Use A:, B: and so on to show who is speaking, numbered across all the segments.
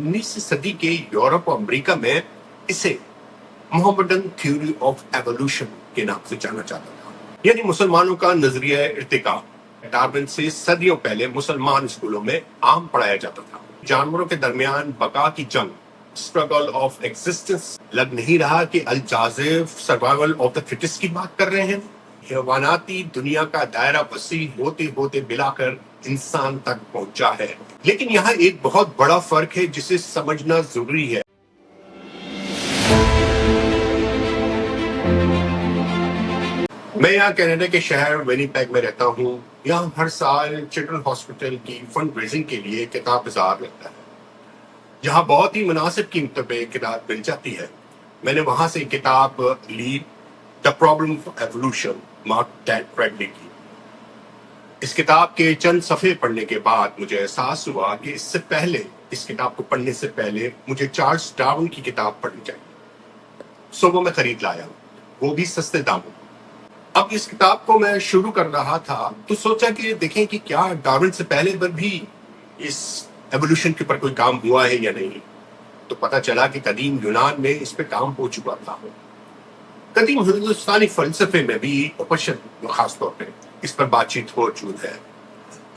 A: 19वीं सदी के यूरोप और अमेरिका में इसे मोहम्मदन थ्योरी ऑफ एवोल्यूशन के नाम से जाना जाता था, यानी मुसलमानों का नजरिया इर्तिका। डार्विन से सदियों पहले मुसलमान स्कूलों में आम पढ़ाया जाता था। जानवरों के दरमियान बका की जंग, स्ट्रगल ऑफ एग्जिस्टेंस। लग नहीं रहा कि अल जाज़िफ सर्वाइवल ऑफ द फिटेस्ट की बात कर रहे हैं। हैवानाती दुनिया का दायरा वसी होते होते मिलाकर इंसान तक पहुंचा है। लेकिन यहाँ एक बहुत बड़ा फर्क है जिसे समझना जरूरी है। मैं यहाँ कनाडा के शहर विनिपेग में रहता हूँ। यहाँ हर साल चिल्ड्रन हॉस्पिटल की फंड रेजिंग के लिए किताब बाजार लगता है, जहाँ बहुत ही मुनासिब कीमतों पे किताब मिल जाती है। मैंने वहां से किताब ली, the problem of evolution, Mark Tan की। इस किताब के चंद सफ़े पढ़ने के बाद मुझे एहसास हुआ कि इस किताब को पढ़ने से पहले मुझे चार्ल्स डार्विन की किताब पढ़नी चाहिए। सो वो मैं खरीद लाया, वो भी सस्ते दामों। अब इस किताब को मैं शुरू कर रहा था तो सोचा कि देखें कि क्या डार्विन से पहले पर भी इस एवोल्यूशन के ऊपर कोई काम हुआ है या नहीं। तो पता चला कि कदीम यूनान में इस पे काम हो चुका था। कदीम हिंदुस्तानी फलसफे में भी उपनिषद खास तौर पे इस पर बातचीत हो मौजूद है।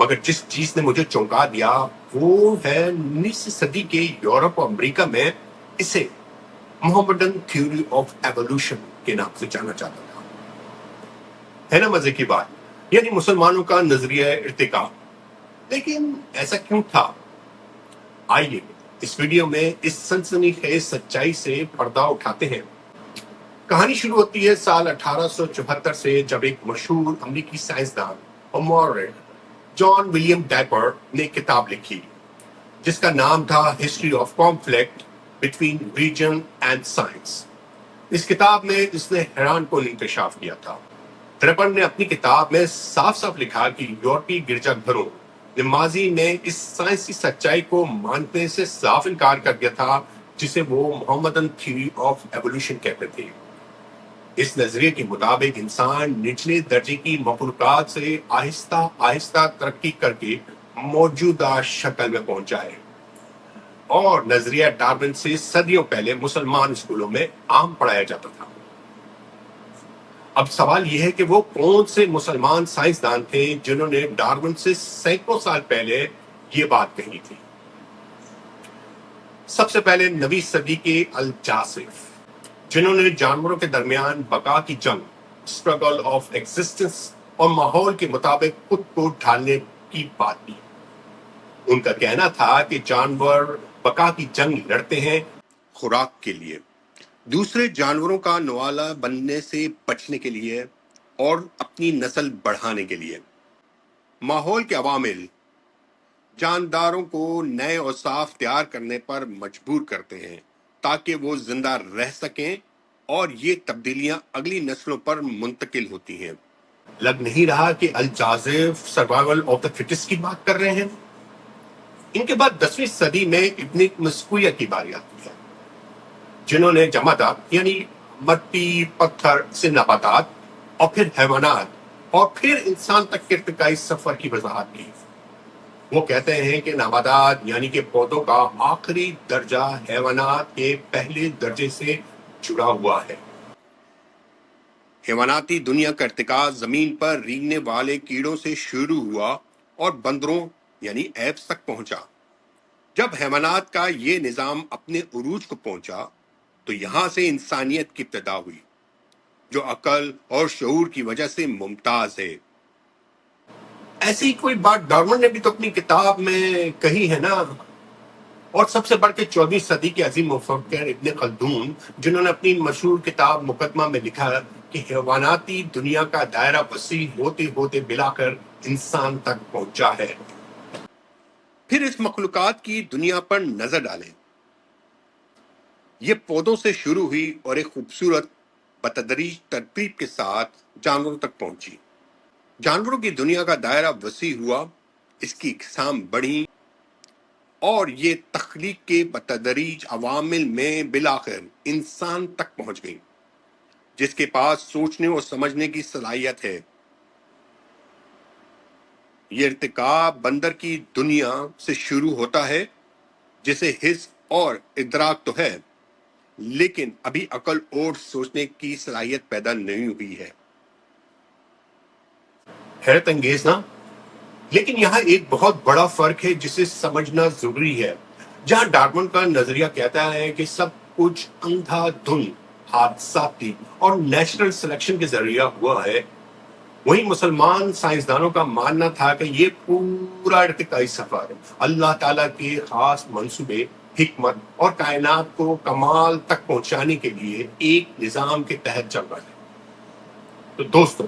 A: मगर जिस चीज ने मुझे चौंका दिया वो है 19वीं सदी के यूरोप और अमेरिका में इसे मोहम्मदन थ्योरी ऑफ एवोल्यूशन के नाम से जाना जाता था। है ना मजे की बात, यानी मुसलमानों का नजरिया इर्तिका। लेकिन ऐसा क्यों था? आइए इस वीडियो में इस सनसनीखेज सच्चाई से पर्दा उठाते हैं। कहानी शुरू होती है साल 1874 से, जब एक मशहूर अमेरिकी साइंसदान और मॉरल जॉन विलियम डैपर ने किताब लिखी जिसका नाम था history of conflict between religion and science. इस किताब में इसने हैरान कुन इंकशाफ किया था। ड्रेपर ने अपनी किताब में साफ साफ लिखा कि यूरोपीय गिरजाघरों ने माजी में इस साइंसी सच्चाई को मानने से साफ इनकार कर दिया था जिसे वो मोहम्मदन थ्योरी ऑफ एवोल्यूशन कहते थे। इस नजरिए के मुताबिक इंसान निचले दर्जे की मखलूकात से आहिस्ता आहिस्ता तरक्की करके मौजूदा शक्ल में पहुंचा है। और नजरिया डार्विन से सदियों पहले मुसलमान स्कूलों में आम पढ़ाया जाता था। अब सवाल यह है कि वो कौन से मुसलमान साइंसदान थे जिन्होंने डार्विन से सैकड़ों साल पहले ये बात कही थी। सबसे पहले 9वीं सदी के अल जाज़िफ, जिन्होंने जानवरों के दरमियान बका की जंग, स्ट्रगल ऑफ एग्जिस्टेंस और माहौल के मुताबिक खुद को ढालने की बात की। उनका कहना था कि जानवर बका की जंग लड़ते हैं खुराक के लिए, दूसरे जानवरों का नवाला बनने से बचने के लिए और अपनी नस्ल बढ़ाने के लिए। माहौल के अवामिल जानदारों को नए और साफ तैयार करने पर मजबूर करते हैं ताकि वो जिंदा रह सकें, और ये तब्दीलियां अगली नस्लों पर मुंतकिल होती हैं। लग नहीं रहा कि अल जाज़िफ सर्वाइवल ऑफ द फिटेस्ट की बात कर रहे हैं। इनके बाद 10वीं सदी में इब्न मस्कुया की बारी आती है, जिन्होंने जमादात यानी मट्टी पत्थर से नबातात और फिर हैवानात और फिर इंसान तक के इर्तिकाई सफर की वजाहत की। वो कहते हैं कि नबातात यानी कि पौधों का आखिरी दर्जा हैवानात के पहले दर्जे से जुड़ा हुआ है। हैवानाती दुनिया का इर्तिका जमीन पर रेंगने वाले कीड़ों से शुरू हुआ और बंदरों यानी एप्स तक पहुंचा। जब हैवानात का ये निजाम अपने उरूज को पहुंचा तो यहां से इंसानियत की इब्तिदा हुई, जो अकल और शऊर की वजह से मुमताज है। ऐसी कोई बात डार्विन ने भी तो अपनी किताब में कही है ना। और सबसे बढ़ के 14वीं सदी के अजीम मुफक्किर इब्न खल्दून, जिन्होंने अपनी मशहूर किताब मुकदमा में लिखा कि हैवानाती दुनिया का दायरा वसी होते होते मिलाकर इंसान तक पहुंचा है। फिर इस मखलूकात की दुनिया पर नजर डालें। ये पौधों से शुरू हुई और एक खूबसूरत बतदरीज तरतीब के साथ जानवरों तक पहुंची। जानवरों की दुनिया का दायरा वसी हुआ, इसकी इकसाम बढ़ी और ये तख्लीक के बतदरीज अवामिल में बिलाखिर इंसान तक पहुंच गई, जिसके पास सोचने और समझने की सलाहियत है। ये इर्तिका बंदर की दुनिया से शुरू होता है, जिसे हिस्स اور ادراک تو ہے، لیکن ابھی عقل اور سوچنے کی صلاحیت پیدا نہیں ہوئی ہے۔ حیرت انگیز نا؟ لیکن یہاں ایک بہت بڑا فرق ہے جسے سمجھنا ضروری ہے۔ جہاں ڈارون کا نظریہ کہتا ہے کہ سب کچھ اندھا دھند حادثاتی اور نیچرل سلیکشن کے ذریعہ ہوا ہے، وہیں مسلمان سائنسدانوں کا ماننا تھا کہ یہ پورا ارتقائی سفر اللہ تعالیٰ کے خاص منصوبے، حکمت اور کائنات کو کمال تک پہنچانے کے لیے ایک نظام کے تحت چل رہا ہے۔ تو دوستو،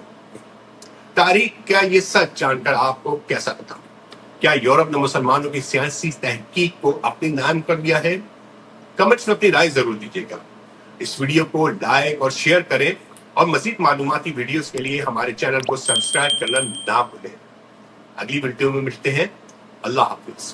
A: تاریخ کا یہ سچ جان کر آپ کو کیسا لگا؟ کیا یورپ نے مسلمانوں کی سیاسی تحقیق کو اپنے نام کر لیا ہے؟ کمنٹس میں اپنی رائے ضرور دیجیے گا۔ اس ویڈیو کو لائک اور شیئر کریں، اور مزید معلوماتی ویڈیوز کے لیے ہمارے چینل کو سبسکرائب کرنا نہ بھولیں۔ اگلی ویڈیو میں ملتے ہیں۔ اللہ حافظ۔